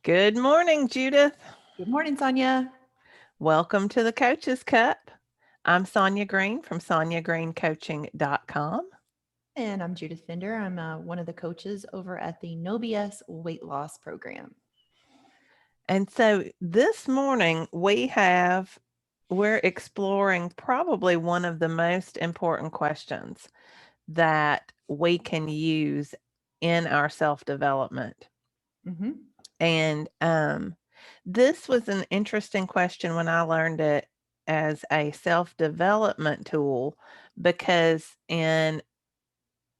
Good morning, Judith. Good morning, Sonya. Welcome to the Coach's Cup. I'm Sonya Green from SonyaGreenCoaching.com. And I'm Judith Fender. I'm one of the coaches over at the No BS Weight Loss Program. And so this morning we're exploring probably one of the most important questions that we can use in our self-development. Mm-hmm. And this was an interesting question when I learned it as a self-development tool because in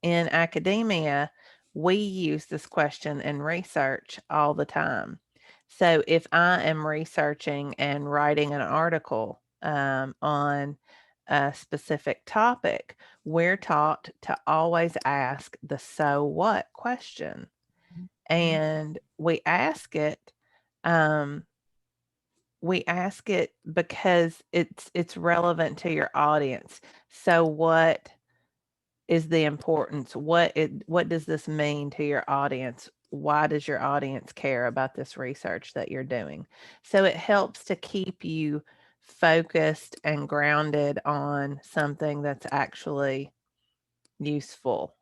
academia, we use this question in research all the time. So if I am researching and writing an article on a specific topic, we're taught to always ask the so what question. Mm-hmm. And um, we ask it because it's relevant to your audience. So what is the importance? What does this mean to your audience? Why does your audience care about this research that you're doing? So it helps to keep you focused and grounded on something that's actually useful,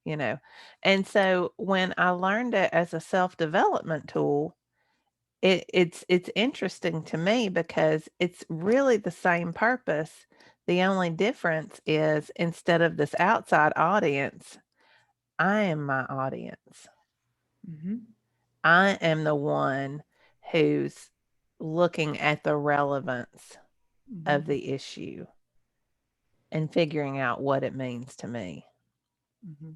you know. And so when I learned it as a self-development tool, it's interesting to me because it's really the same purpose. The only difference is instead of this outside audience, I am my audience. Mm-hmm. I am the one who's looking at the relevance Mm-hmm. of the issue and figuring out what it means to me. Mm-hmm.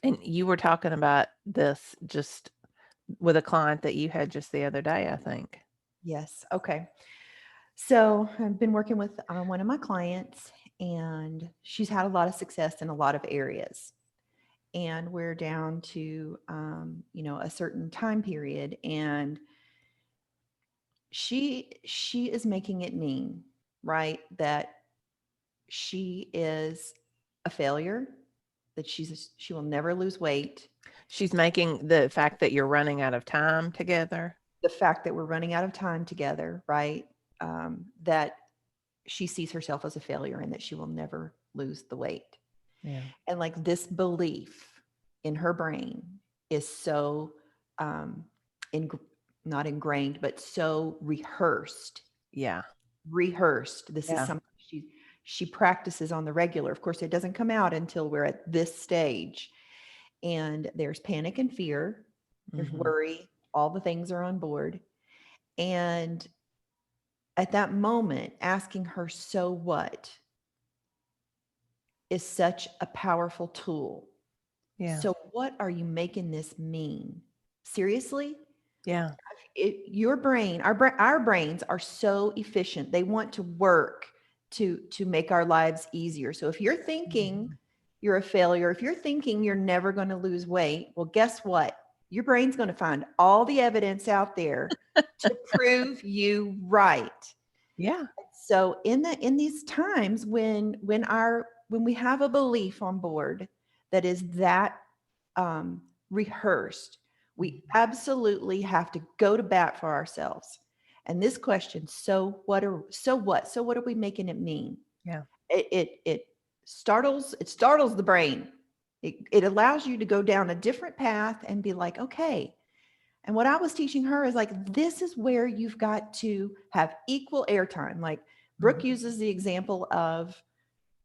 And you were talking about this just with a client that you had just the other day, I think. Yes. Okay. So I've been working with one of my clients, and she's had a lot of success in a lot of areas. And we're down to, a certain time period, and she is making it mean, right, that she is a failure, that she will never lose weight. She's making the fact that you're running out of time together. The fact that we're running out of time together, right? That she sees herself as a failure and that she will never lose the weight. Yeah. And like this belief in her brain is so um, in, not ingrained, but so rehearsed. Yeah. Rehearsed. This is Yeah. something she practices on the regular. Of course, it doesn't come out until we're at this stage. And there's panic and fear. There's Mhm. worry. All the things are on board. And at that moment, asking her, so what, is such a powerful tool. Yeah. So, what are you making this mean? Seriously? Yeah. Your brain, our brains are so efficient. They want to work to make our lives easier. So, if you're thinking Mhm. you're a failure, if you're thinking you're never going to lose weight, well, guess what? Your brain's going to find all the evidence out there to prove you right. Yeah. So in these times when we have a belief on board that is that rehearsed, we Mhm. absolutely have to go to bat for ourselves. And this question, so what are we making it mean? Yeah. It startles the brain. It allows you to go down a different path and be like, okay. And what I was teaching her is like, this is where you've got to have equal airtime. Like Brooke Mhm. uses the example of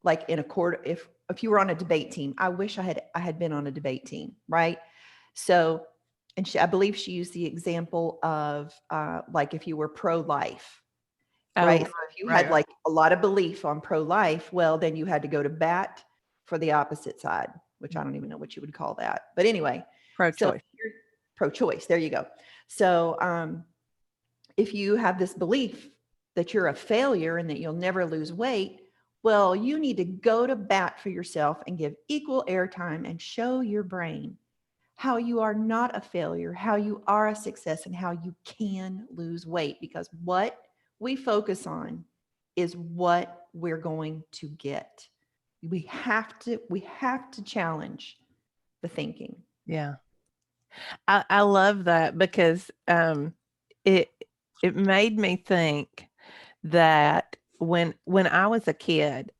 like in a court, if you were on a debate team, I wish I had been on a debate team, right? So, and I believe she used the example of like if you were pro-life, Oh, right? right, So if you right, had right. like a lot of belief on pro-life, well, then you had to go to bat for the opposite side, which I don't even know what you would call that. But anyway, so Pro-choice. you're pro-choice. There you go. So if you have this belief that you're a failure and that you'll never lose weight, well, you need to go to bat for yourself and give equal airtime and show your brain how you are not a failure, how you are a success, and how you can lose weight. Because what we focus on is what we're going to get. We have to challenge the thinking. Yeah. I love that because it it made me think that when I was a kid,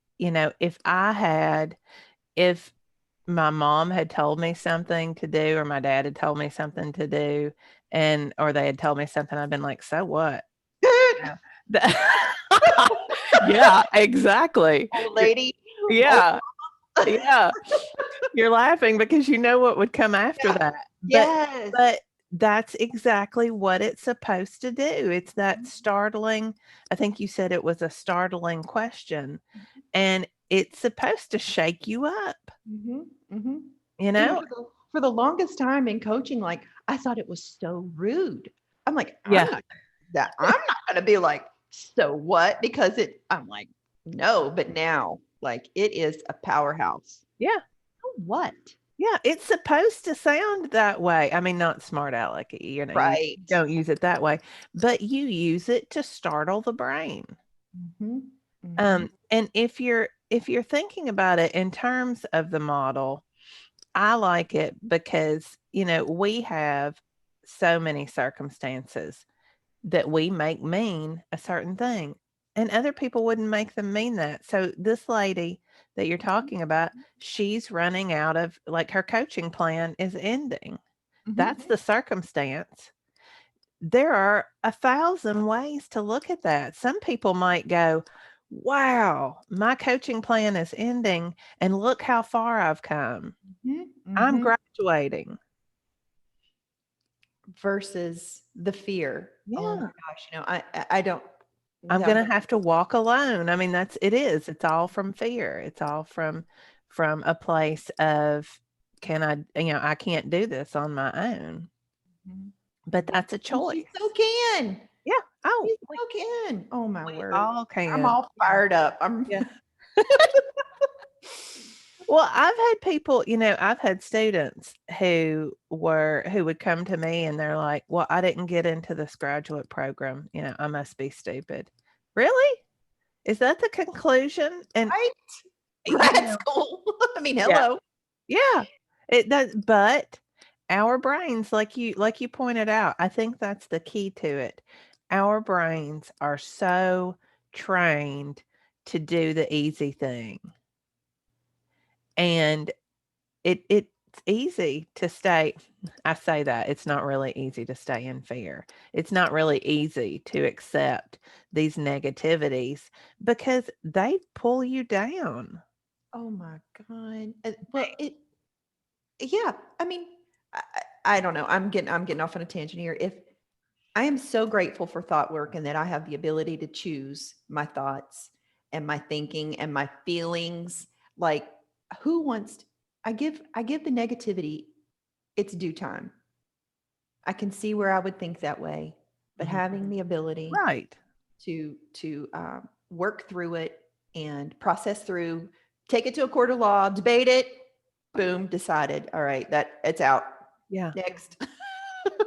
if my mom had told me something to do or my dad had told me something to do and or they had told me something, I've been like, so what? You know? Yeah, exactly. Old lady. Oh, Yeah, yeah. You're laughing because you know what would come after yeah. that. But Yes. but that's exactly what it's supposed to do. It's that startling, I think you said it was a startling question, and it's supposed to shake you up, Mm-hmm. Mm-hmm. you know? For the longest time in coaching, like I thought it was so rude. I'm like, Yeah. I'm not gonna be like, so what? Because I'm like, no, but now, like it is a powerhouse. Yeah. So what? Yeah, it's supposed to sound that way. I mean, not smart alecky, you Right. don't use it that way, but you use it to startle the brain. Mm-hmm. Mm-hmm. And if you're thinking about it in terms of the model, I like it because, we have so many circumstances that we make mean a certain thing, and other people wouldn't make them mean that. So this lady that you're talking about, she's running out of, like, her coaching plan is ending. Mm-hmm. That's the circumstance. There are 1,000 ways to look at that. Some people might go, wow, my coaching plan is ending, and look how far I've come. Mm-hmm. I'm Mm-hmm. graduating. Versus the fear. Oh my Yeah. gosh, I don't. I'm No. gonna have to walk alone. I mean, it's all from fear. It's all from a place of, I can't do this on my own. Mhm. But that's a And she choice. still can. Yeah. Oh, She still can. Oh my we word. all I'm can. all fired up. I'm Yeah. Well, I've had students who would come to me and they're like, "Well, I didn't get into this graduate program. I must be stupid." Really? Is that the conclusion? And right. you Grad know, school. I mean, yeah, hello. yeah, it does. But our brains, like you pointed out, I think that's the key to it. Our brains are so trained to do the easy thing, and it's easy to stay. I say that it's not really easy to stay in fear. It's not really easy to accept these negativities because they pull you down. Oh my God. Well, yeah. I mean, I don't know. I'm getting off on a tangent here. If I am so grateful for thought work and that I have the ability to choose my thoughts and my thinking and my feelings. Like who wants I give the negativity its due time. I can see where I would think that way, but Mhm. having the ability Right. to work through it and process through, take it to a court of law, debate it, boom, decided. All right, that it's out. Yeah. Next.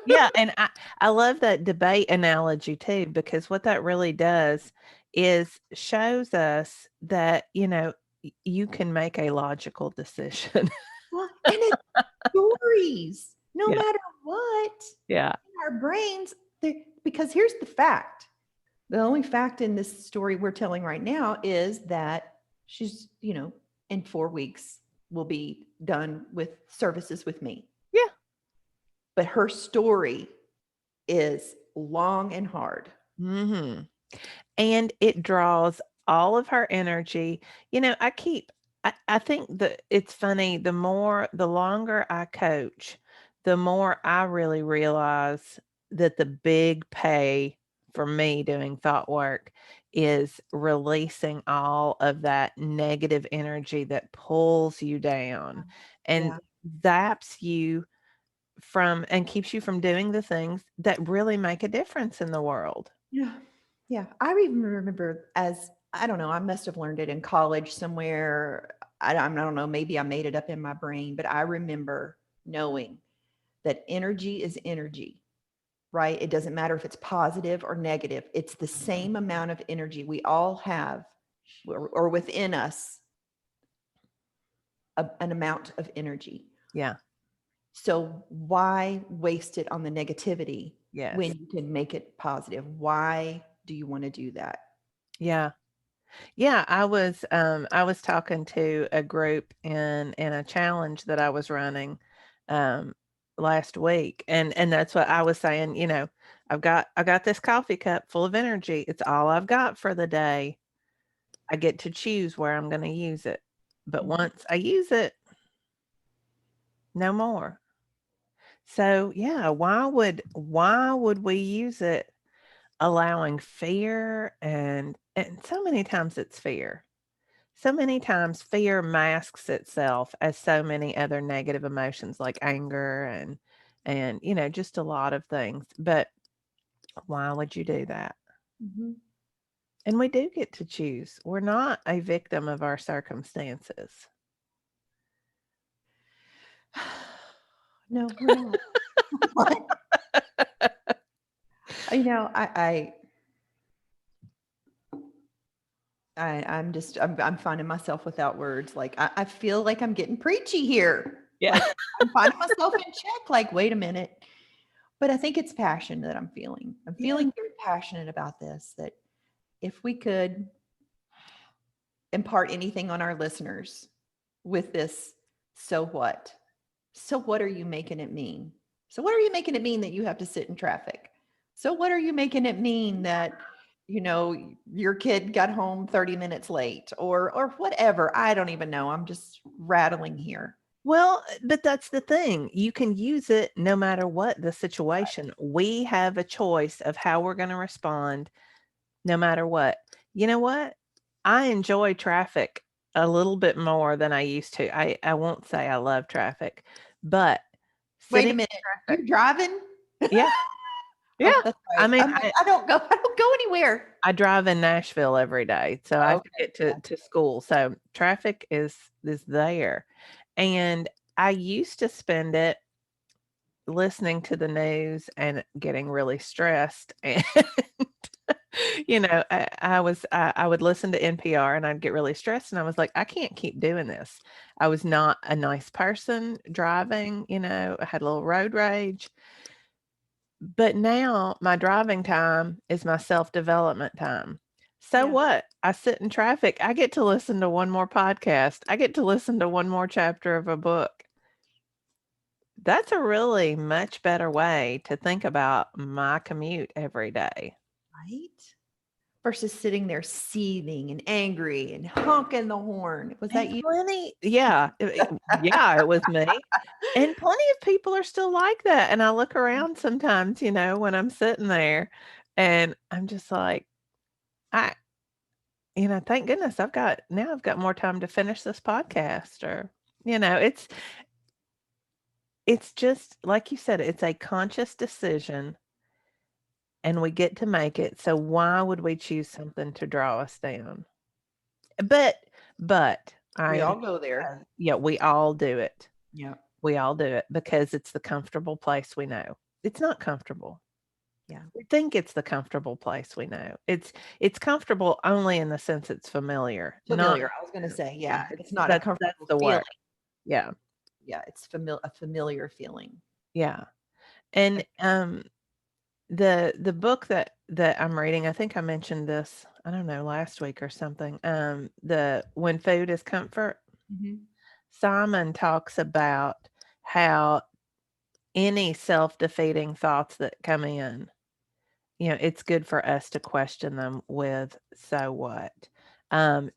Yeah, and I love that debate analogy too, because what that really does is shows us that, you can make a logical decision. Well, and it's stories, no Yeah. matter what. Yeah. In our brains, because here's the fact. The only fact in this story we're telling right now is that she's, in 4 weeks will be done with services with me. Yeah. But her story is long and hard. Mhm. And it draws all of her energy. I think that it's funny, the longer I coach, the more I really realize that the big pay for me doing thought work is releasing all of that negative energy that pulls you down and Yeah. zaps you from and keeps you from doing the things that really make a difference in the world. Yeah. Yeah. I even remember I don't know, I must have learned it in college somewhere. I don't know, maybe I made it up in my brain, but I remember knowing that energy is energy, right? It doesn't matter if it's positive or negative. It's the same amount of energy we all have or within us, an amount of energy. Yeah. So why waste it on the negativity Yes. when you can make it positive? Why do you want to do that? Yeah. Yeah, I was talking to a group in a challenge that I was running um last week, and that's what I was saying, I got this coffee cup full of energy. It's all I've got for the day. I get to choose where I'm going to use it. But Mhm. once I use it, no more. So, yeah, why would we use it allowing fear and so many times it's fear. So many times fear masks itself as so many other negative emotions like anger and just a lot of things. But why would you do that? Mhm. And we do get to choose. We're not a victim of our circumstances. No, we're not. What? You know, I'm just I'm finding myself without words. Like I feel like I'm getting preachy here. Yeah. Like I'm finding myself in check. Like, wait a minute. But I think it's passion that I'm feeling. I'm Yeah. feeling very passionate about this. That if we could impart anything on our listeners with this, so what? So what are you making it mean? So what are you making it mean that you have to sit in traffic? So what are you making it mean that your kid got home 30 minutes late or whatever? I don't even know. I'm just rattling here. Well, but that's the thing. You can use it no matter what the situation. We have a choice of how we're going to respond no matter what. You know what? I enjoy traffic a little bit more than I used to. I won't say I love traffic, but Wait sitting a minute. in traffic. You're driving? Yeah. Yeah. Oh, that's I right. mean, I'm like, I don't go anywhere. I drive in Nashville every day, so I have to Okay. get to school. So traffic is there. And I used to spend it listening to the news and getting really stressed and I would listen to NPR and I'd get really stressed and I was like, I can't keep doing this. I was not a nice person driving, I had a little road rage. But now my driving time is my self-development time. So Yeah. what? I sit in traffic. I get to listen to one more podcast. I get to listen to one more chapter of a book. That's a really much better way to think about my commute every day. Right? Versus sitting there seething and angry and honking the horn. Was that And you? plenty yeah, yeah, it was me. And plenty of people are still like that, and I look around sometimes, when I'm sitting there, and I'm just like, I thank goodness I've got more time to finish this podcast or, it's just like you said, it's a conscious decision and we get to make it. So why would we choose something to draw us down? But but We I all go there. yeah, we all do it. Yeah. We all do it because it's the comfortable place we know. It's not comfortable. Yeah. We think it's the comfortable place we know. It's comfortable only in the sense it's familiar, not Familiar. I was going to say, yeah, yeah. it's It's not a that's comfortable the feeling. word. Yeah. Yeah. It's a familiar feeling. Yeah. And the book that I'm reading, I think I mentioned this, I don't know, last week or something. The When Food is Comfort. Mhm. Simon talks about how any self-defeating thoughts that come in, it's good for us to question them with so what?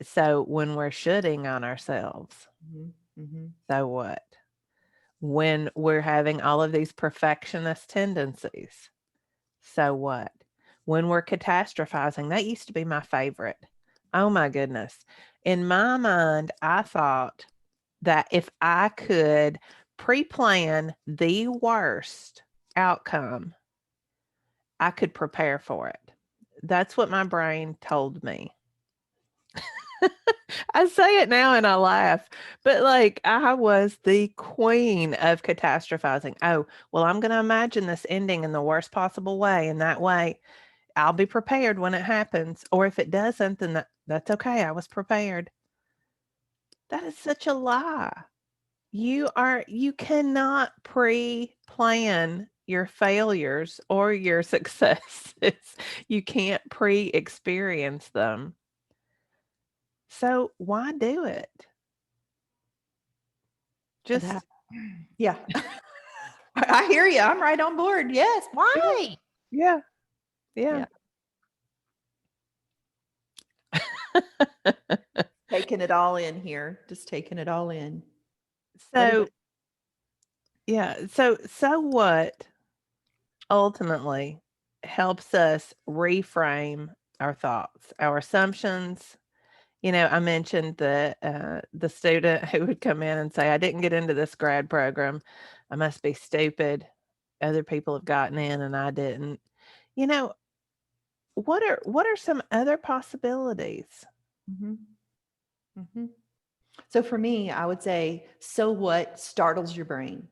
So when we're shooting on ourselves, Mhm. Mhm. so what? When we're having all of these perfectionist tendencies, so what? When we're catastrophizing, that used to be my favorite. Oh my goodness. In my mind, I thought that if I could pre-plan the worst outcome, I could prepare for it. That's what my brain told me. I say it now and I laugh, but like I was the queen of catastrophizing. Oh, well, I'm going to imagine this ending in the worst possible way. And that way I'll be prepared when it happens. Or if it doesn't, then that's okay. I was prepared. That is such a lie. You cannot pre-plan your failures or your successes. You can't pre-experience them. So why do it? That, Just yeah. I hear you. I'm right on board. Yes. yeah, Why? yeah, yeah. Yeah. Taking it all in here. Just taking it all in. What is So yeah, so what ultimately helps us reframe our thoughts, our assumptions. I mentioned the student who would come in and say, "I didn't get into this grad program. I must be stupid. Other people have gotten in and I didn't." You know, what are some other possibilities? Mhm. Mhm. So for me, I would say, so what startles your brain?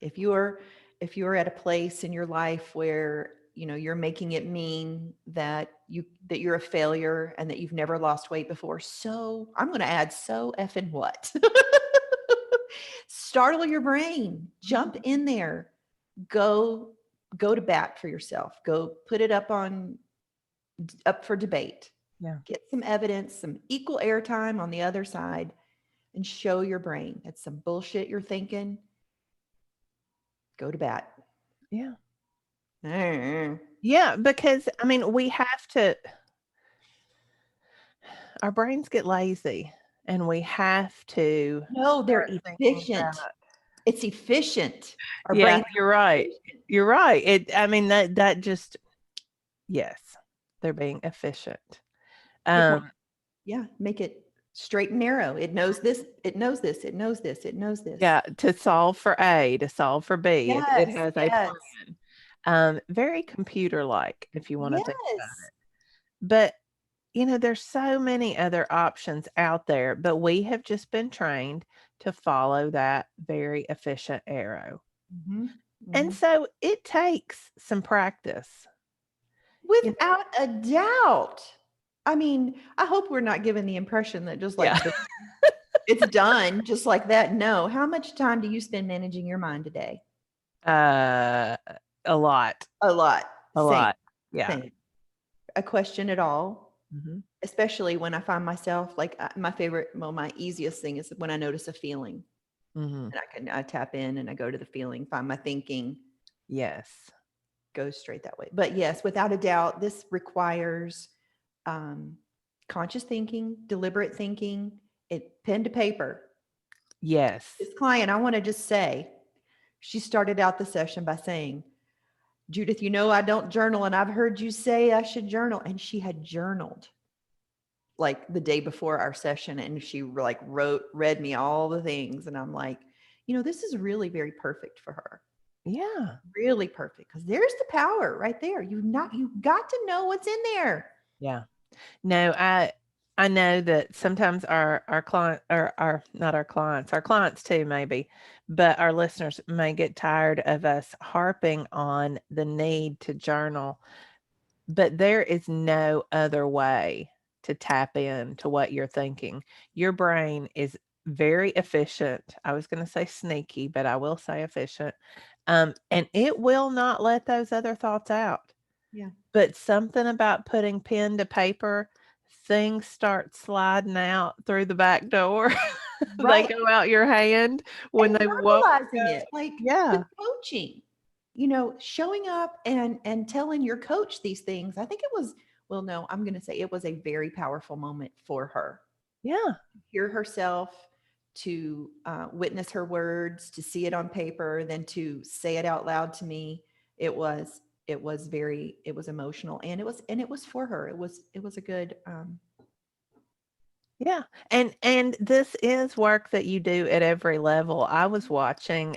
If you're if you're at a place in your life where, you're making it mean that you're a failure and that you've never lost weight before. So I'm going to add so effing what? Startle your brain. Jump in there. Go go to bat for yourself. Go put it up for debate. Yeah. Get some evidence, some equal airtime on the other side, and show your brain that's some bullshit you're thinking. Go to bat. Yeah. Mm. Yeah, because I mean, we have to our brains get lazy and we have to No, they're start thinking efficient. about It's efficient. Our yeah, brains you're are right. efficient. You're right. I mean, that just yes, they're being efficient. It wants, Um, yeah, make it straight and narrow. It knows this, it knows this, it knows this, it knows this. yeah, to solve for A, to solve for B, it Yes, has a yes, plan. Very computer-like, if you wanna think about yes. it. But, there's so many other options out there, but we have just been trained to follow that very efficient arrow. Mhm, And mhm. so it takes some practice. You know Without a doubt. I mean, I hope we're not given the impression that just Yeah. like it's done just like that. No. How much time do you spend managing your mind a day? Uh, a lot, A lot. a Same, lot. Yeah. same. A question at all, Mhm. especially when I find myself like my favorite, well, my easiest thing is when I notice a feeling Mhm. and I tap in and I go to the feeling, find my thinking, Yes. goes straight that way. But yes, without a doubt, this requires um, conscious thinking, deliberate thinking, pen to paper. Yes. This client, I want to just say, she started out the session by saying, "Judith, I don't journal, and I've heard you say I should journal." And she had journaled like the day before our session, and she like read me all the things, and I'm like, this is really very perfect for her. Yeah. Really perfect, because there's the power right there. You've got to know what's in there. Yeah. No, I know that sometimes our client or our not our clients too maybe, but our listeners may get tired of us harping on the need to journal, but there is no other way to tap into what you're thinking. Your brain is very efficient. I was going to say sneaky, but I will say efficient. And it will not let those other thoughts out. Yeah. But something about putting pen to paper, things start sliding out through the back door. They Right. go out your hand when And they won't verbalizing go. it, like with Yeah. coaching, showing up and telling your coach these things. I think it was, well, no, I'm going to say it was a very powerful moment for her. Yeah. Hear herself, to witness her words, to see it on paper, then to say it out loud to me. It was emotional, and it was for her. It was a good Yeah. And this is work that you do at every level. I was watching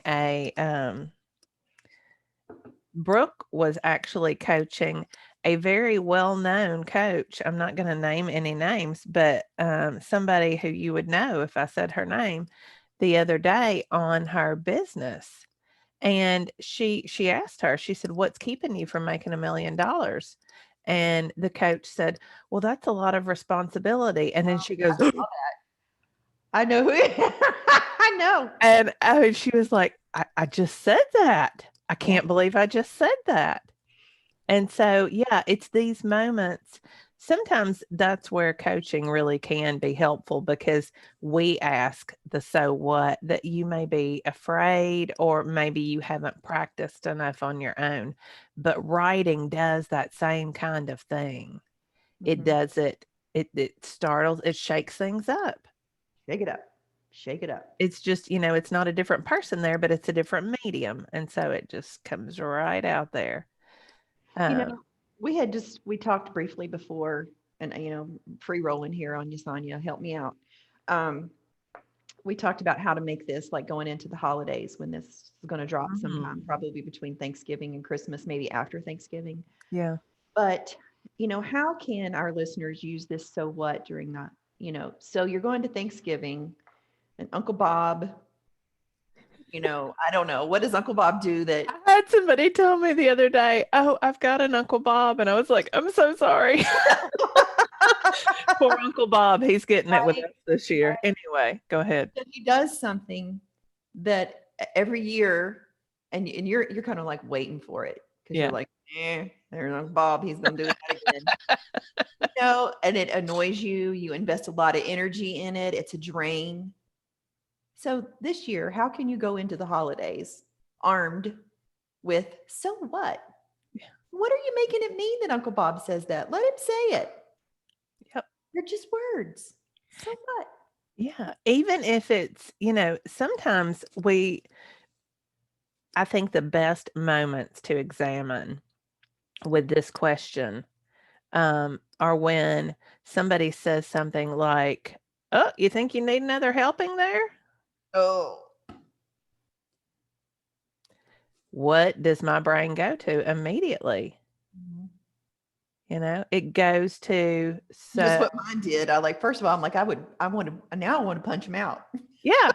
Brooke was actually coaching a very well-known coach. I'm not going to name any names, but somebody who you would know if I said her name the other day on her business. And she asked her, she said, "What's keeping you from making $1 million?" And the coach said, "Well, that's a lot of responsibility." And then she goes, I know who. I know. And she was like, I just said that. I Yeah. can't believe I just said that. And so, yeah, it's these moments. Sometimes that's where coaching really can be helpful because we ask the so what that you may be afraid or maybe you haven't practiced enough on your own. But writing does that same kind of thing. It Mhm. does it startles, it shakes things up. Shake it up. Shake it up. It's just, it's not a different person there, but it's a different medium. And so it just comes right out there. You Um, know, we talked briefly before, and free rolling here on Yasanya, help me out. Um, we talked about how to make this like going into the holidays when this is going to drop mhm, sometime, probably between Thanksgiving and Christmas, maybe after Thanksgiving. yeah. But, how can our listeners use this so what during that? So you're going to Thanksgiving and Uncle Bob, I don't know. What does Uncle Bob do that? I had somebody tell me the other day, "Oh, I've got an Uncle Bob." And I was like, "I'm so sorry." Poor Uncle Bob. He's getting it with Right? us this year. Anyway, go ahead. So he does something that every year, and you're kind of like waiting for it because you're Yeah. like, there's Uncle Bob. He's going to do that again. And it annoys you. You invest a lot of energy in it. It's a drain. So this year, how can you go into the holidays armed with so what? Yeah. What are you making it mean that Uncle Bob says that? Let him say it. Yep. They're just words. So what? Yeah. Even if it's, sometimes I think the best moments to examine with this question are when somebody says something like, "Oh, you think you need another helping there?" Oh, What does my brain go to immediately? mhm. It goes to, Just so what mine did. I like, first of all, I'm like, now I want to punch him out. yeah,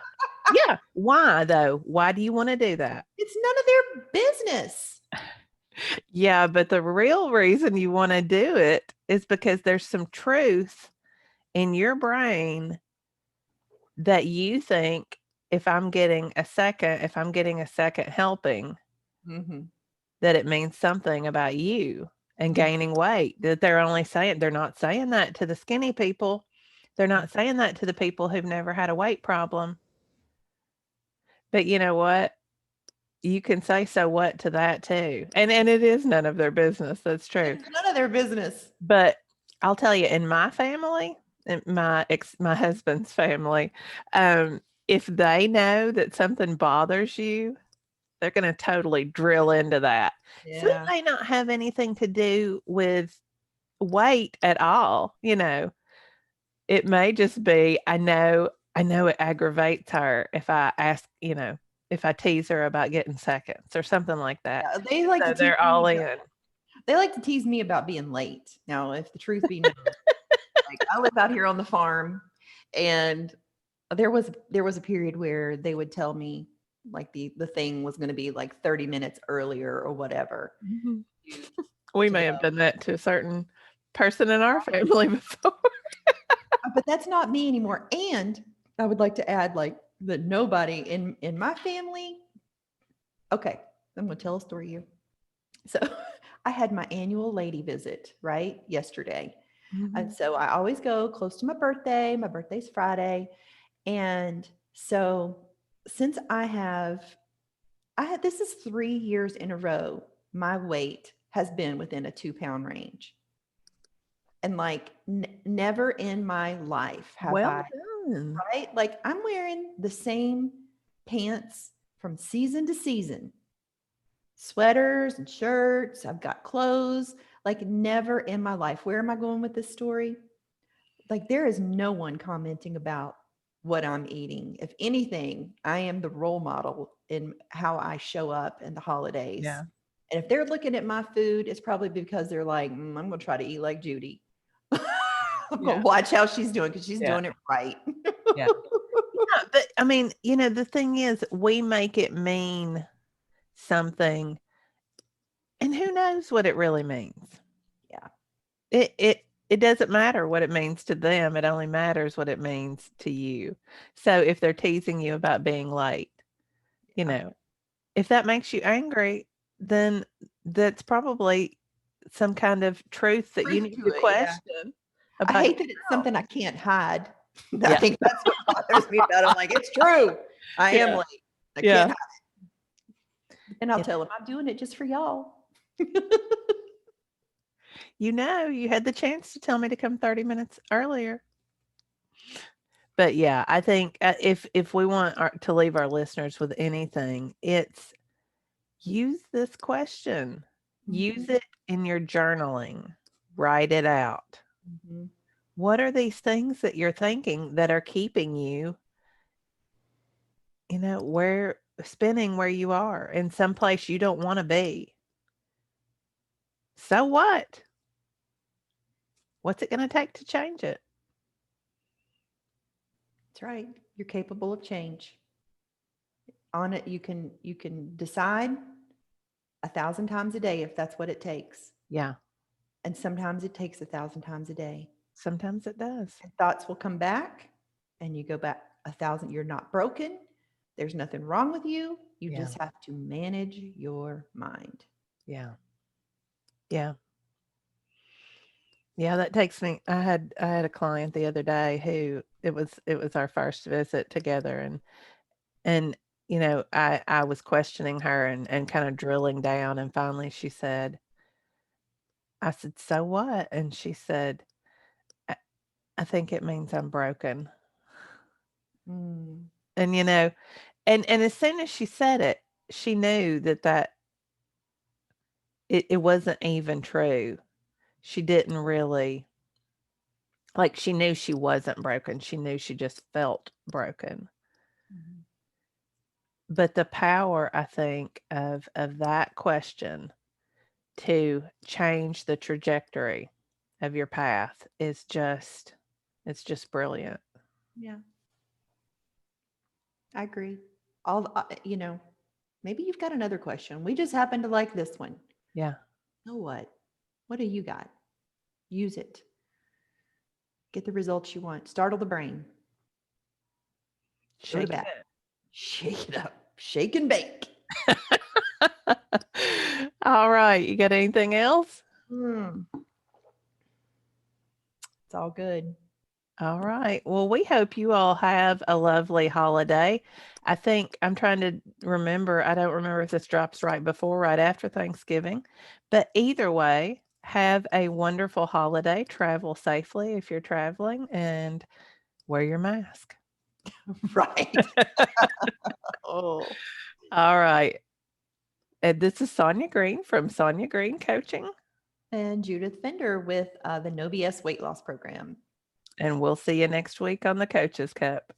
yeah. Why though? Why do you want to do that? It's none of their business. Yeah, but the real reason you want to do it is because there's some truth in your brain that you think if I'm getting a second helping, Hmm. that it means something about you and gaining weight. That they're not saying that to the skinny people. They're not saying that to the people who've never had a weight problem. But you know what? You can say so what to that too. And it is none of their business. That's true. It's none of their business. But I'll tell you, in my family, in my husband's family, if they know that something bothers you, they're going to totally drill into that. So it Yeah. may not have anything to do with weight at all. It may just be, I know it aggravates her if I ask, if I tease her about getting seconds or something like that. Yeah, they like to So tease they're me. all in. They like to tease me about being late. Now, if the truth be known, like I live out here on the farm, and there was a period where they would tell me like the thing was going to be like 30 minutes earlier or whatever Mhm. to, We to may go. have done that to a certain person in our family before. But that's not me anymore. And I would like to add like that nobody in my family. Okay, I'm going to tell a story here. So I had my annual lady visit right yesterday. And Mhm. so I always go close to my birthday. My birthday's Friday. And so since I had this is 3 years in a row, my weight has been within a 2 pound range. And like never in my life have Well I, done. right? Like I'm wearing the same pants from season to season, sweaters and shirts. I've got clothes, like never in my life. Where am I going with this story? Like there is no one commenting about what I'm eating. If anything, I am the role model in how I show up in the holidays. Yeah. And if they're looking at my food, it's probably because they're like, I'm going to try to eat like Judy. I'm going Yeah. to watch how she's doing because she's Yeah. doing it right. Yeah. Yeah. But I mean, the thing is, we make it mean something, and who knows what it really means. Yeah. It it doesn't matter what it means to them. It only matters what it means to you. So if they're teasing you about being late, you Yeah. know, if that makes you angry, then that's probably some kind of truth that you Truth need to to it, yeah. question I about hate that it's yourself. something I can't hide. I Yeah. think that's what bothers me about it. I'm like, it's true. I am Yeah. late. I can't Yeah. hide it. And I'll Yeah. tell them I'm doing it just for y'all. You had the chance to tell me to come 30 minutes earlier. But yeah, I think if we want to leave our listeners with anything, it's use this question. Use Mhm, it in your journaling. Write it out. mhm. What are these things that you're thinking that are keeping you, where spinning where you are in some place you don't want to be? So what? What's it going to take to change it? That's right. You're capable of change. On it, you can decide 1,000 times a day if that's what it takes. Yeah, And sometimes it takes 1,000 times a day. sometimes it does. And thoughts will come back and you go back 1,000. You're not broken. There's nothing wrong with you. You Yeah, just have to manage your mind. yeah, yeah. Yeah, that takes me I had a client the other day who it was our first visit together, and I was questioning her and kind of drilling down, and finally she said, I said, "So what?" And she said, "I, I think it means I'm broken." Mm, And and as soon as she said it, she knew that it wasn't even true. She didn't really, like, she knew she wasn't broken. She knew she just felt broken. mhm. But the power, I think, of that question to change the trajectory of your path is just it's just brilliant. Yeah, I agree. Maybe you've got another question. We just happen to like this one. Yeah. So what? What do you got? Use it. Get the results you want. Startle the brain. Go to Shake bat. it Shake it up. Shake and bake. up. All right. You got anything else? Mm, it's all good. All right. Well, we hope you all have a lovely holiday. I think I'm trying to remember. I don't remember if this drops right before, right after Thanksgiving. But either way, have a wonderful holiday. Travel safely if you're traveling and wear your mask. Right. Oh. All right. And this is Sonya Green from Sonya Green Coaching. And Judith Fender with the No BS weight loss program. And we'll see you next week on the Coaches Cup.